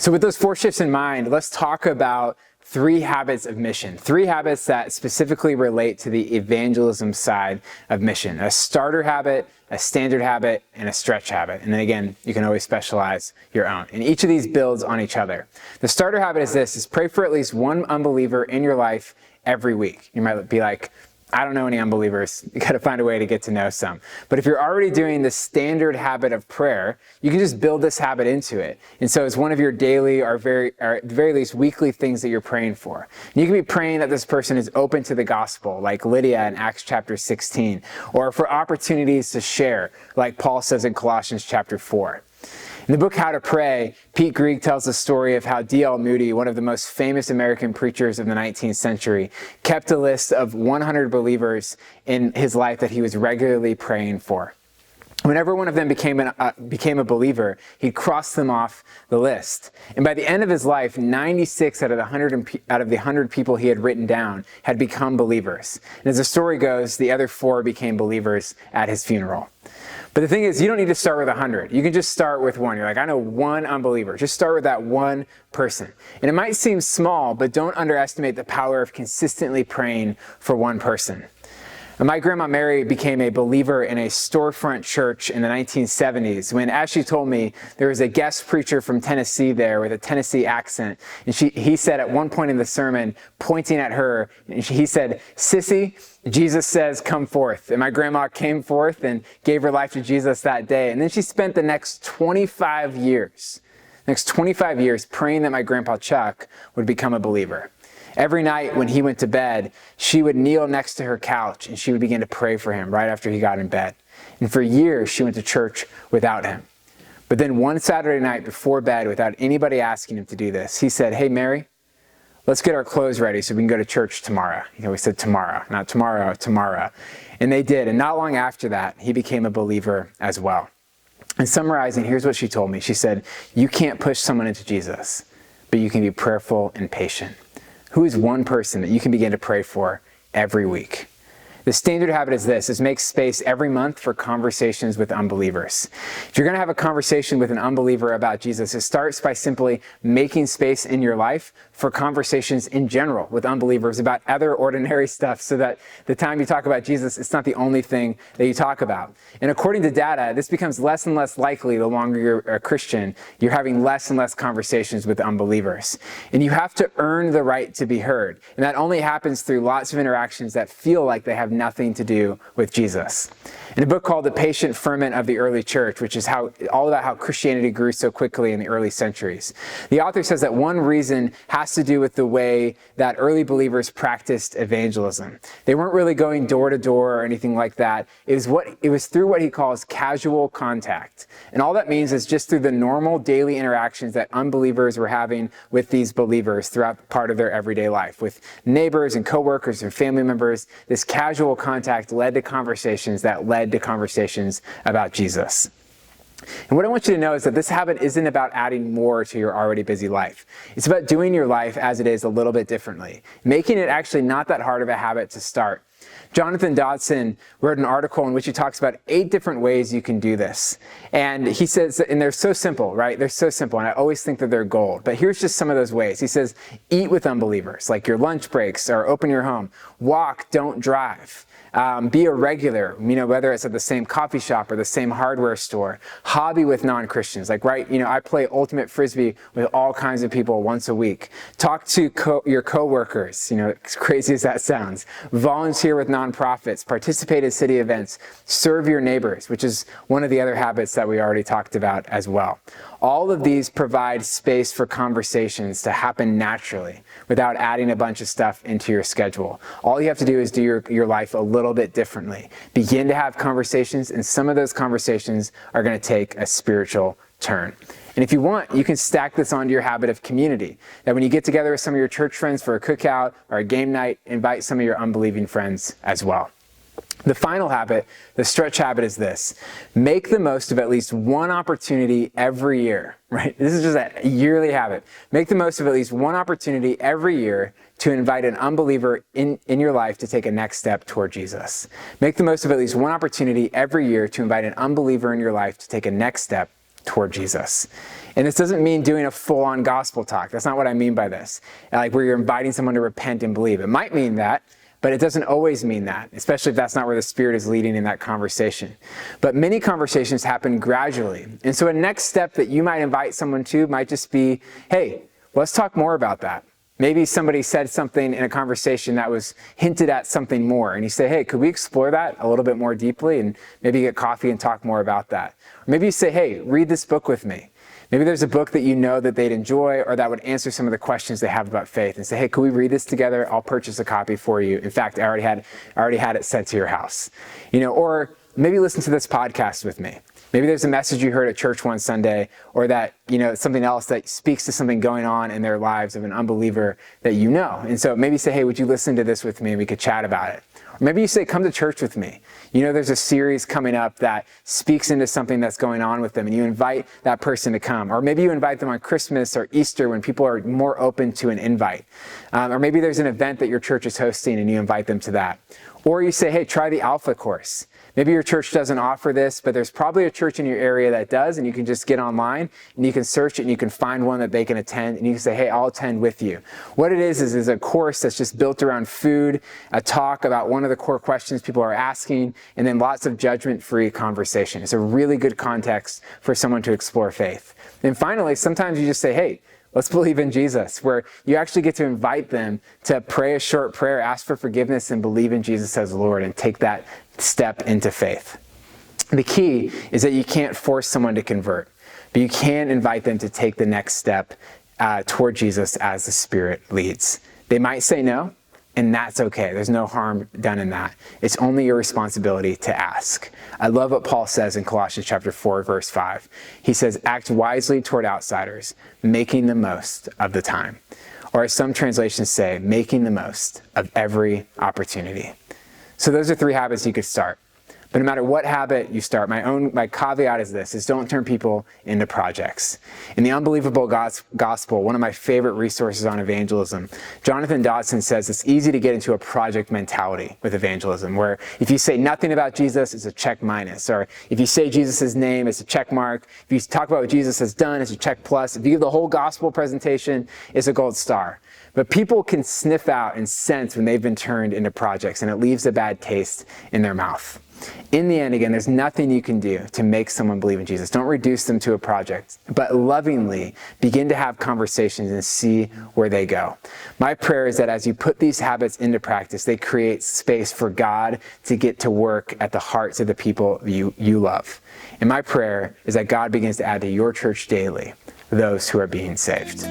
So with those 4 shifts in mind, let's talk about 3 habits of mission. 3 habits that specifically relate to the evangelism side of mission. A starter habit, a standard habit, and a stretch habit. And then again, you can always specialize your own. And each of these builds on each other. The starter habit is this, is pray for at least one unbeliever in your life every week. You might be like, I don't know any unbelievers. You got to find a way to get to know some. But if you're already doing the standard habit of prayer, you can just build this habit into it. And so it's one of your daily or at the very least weekly things that you're praying for. And you can be praying that this person is open to the gospel, like Lydia in Acts chapter 16, or for opportunities to share, like Paul says in Colossians chapter 4. In the book How to Pray, Pete Greig tells the story of how D.L. Moody, one of the most famous American preachers of the 19th century, kept a list of 100 believers in his life that he was regularly praying for. Whenever one of them became a believer, he'd cross them off the list. And by the end of his life, 96 out of the 100 people he had written down had become believers. And as the story goes, the other 4 became believers at his funeral. But the thing is, you don't need to start with 100. You can just start with 1. You're like, I know 1 unbeliever. Just start with that 1 person. And it might seem small, but don't underestimate the power of consistently praying for 1 person. My grandma Mary became a believer in a storefront church in the 1970s when, as she told me, there was a guest preacher from Tennessee there with a Tennessee accent. And he said at one point in the sermon, pointing at her, he said, "Sissy, Jesus says, come forth." And my grandma came forth and gave her life to Jesus that day. And then she spent the next 25 years praying that my grandpa Chuck would become a believer. Every night when he went to bed, she would kneel next to her couch and she would begin to pray for him right after he got in bed. And for years, she went to church without him. But then one Saturday night before bed, without anybody asking him to do this, he said, "Hey, Mary, let's get our clothes ready so we can go to church tomorrow." We said tomorrow, not tomorrow, tomorrow. And they did. And not long after that, he became a believer as well. And summarizing, here's what she told me. She said, "You can't push someone into Jesus, but you can be prayerful and patient." Who is 1 person that you can begin to pray for every week? The standard habit is this, is make space every month for conversations with unbelievers. If you're going to have a conversation with an unbeliever about Jesus, it starts by simply making space in your life for conversations in general with unbelievers about other ordinary stuff so that the time you talk about Jesus, it's not the only thing that you talk about. And according to data, this becomes less and less likely the longer you're a Christian. You're having less and less conversations with unbelievers. And you have to earn the right to be heard. And that only happens through lots of interactions that feel like they have nothing to do with Jesus. In a book called The Patient Ferment of the Early Church, which is all about how Christianity grew so quickly in the early centuries, the author says that one reason has to do with the way that early believers practiced evangelism. They weren't really going door to door or anything like that. It was through what he calls casual contact. And all that means is just through the normal daily interactions that unbelievers were having with these believers throughout part of their everyday life, with neighbors and coworkers and family members. This casual contact led to conversations that led to conversations about Jesus. And what I want you to know is that this habit isn't about adding more to your already busy life. It's about doing your life as it is a little bit differently, making it actually not that hard of a habit to start. Jonathan Dodson wrote an article in which he talks about 8 different ways you can do this. And he says, and they're so simple, right? They're so simple, and I always think that they're gold. But here's just some of those ways. He says, eat with unbelievers, like your lunch breaks or open your home. Walk, don't drive. Be a regular, whether it's at the same coffee shop or the same hardware store. Hobby with non-Christians, like, I play ultimate frisbee with all kinds of people once a week. Talk to your coworkers, as crazy as that sounds. Volunteer with nonprofits, participate in city events, serve your neighbors, which is one of the other habits that we already talked about as well. All of these provide space for conversations to happen naturally without adding a bunch of stuff into your schedule. All you have to do is do your life a little bit differently. Begin to have conversations, and some of those conversations are going to take a spiritual turn. And if you want, you can stack this onto your habit of community. That when you get together with some of your church friends for a cookout or a game night, invite some of your unbelieving friends as well. The final habit, the stretch habit, is this. Make the most of at least one opportunity every year, right? This is just a yearly habit. Make the most of at least one opportunity every year to invite an unbeliever in your life to take a next step toward Jesus. Make the most of at least one opportunity every year to invite an unbeliever in your life to take a next step toward Jesus. And this doesn't mean doing a full-on gospel talk. That's not what I mean by this. Like where you're inviting someone to repent and believe. It might mean that, but it doesn't always mean that, especially if that's not where the Spirit is leading in that conversation. But many conversations happen gradually. And so a next step that you might invite someone to might just be, hey, let's talk more about that. Maybe somebody said something in a conversation that was hinted at something more. And you say, hey, could we explore that a little bit more deeply and maybe get coffee and talk more about that? Or maybe you say, hey, read this book with me. Maybe there's a book that you know that they'd enjoy or that would answer some of the questions they have about faith and say, hey, could we read this together? I'll purchase a copy for you. In fact, I already had it sent to your house. Or maybe listen to this podcast with me. Maybe there's a message you heard at church one Sunday, or that, something else that speaks to something going on in their lives of an unbeliever that you know. And so maybe say, hey, would you listen to this with me and we could chat about it? Or maybe you say, come to church with me. There's a series coming up that speaks into something that's going on with them, and you invite that person to come. Or maybe you invite them on Christmas or Easter when people are more open to an invite. Or maybe there's an event that your church is hosting and you invite them to that. Or you say, hey, try the Alpha course. Maybe your church doesn't offer this, but there's probably a church in your area that does, and you can just get online and you can search it and you can find one that they can attend, and you can say, hey, I'll attend with you. What it is a course that's just built around food, a talk about one of the core questions people are asking, and then lots of judgment-free conversation. It's a really good context for someone to explore faith. And finally, sometimes you just say, hey, let's believe in Jesus, where you actually get to invite them to pray a short prayer, ask for forgiveness, and believe in Jesus as Lord, and take that step into faith. The key is that you can't force someone to convert, but you can invite them to take the next step toward Jesus as the Spirit leads. They might say no, and that's okay. There's no harm done in that. It's only your responsibility to ask. I love what Paul says in Colossians chapter 4, verse 5. He says, act wisely toward outsiders, making the most of the time. Or as some translations say, making the most of every opportunity. So those are 3 habits you could start. But no matter what habit you start, my caveat is this, is don't turn people into projects. In The Unbelievable Gospel, one of my favorite resources on evangelism, Jonathan Dodson says it's easy to get into a project mentality with evangelism, where if you say nothing about Jesus, it's a check minus. Or if you say Jesus' name, it's a check mark. If you talk about what Jesus has done, it's a check plus. If you give the whole gospel presentation, it's a gold star. But people can sniff out and sense when they've been turned into projects, and it leaves a bad taste in their mouth. In the end, again, there's nothing you can do to make someone believe in Jesus. Don't reduce them to a project, but lovingly begin to have conversations and see where they go. My prayer is that as you put these habits into practice, they create space for God to get to work at the hearts of the people you love. And my prayer is that God begins to add to your church daily those who are being saved.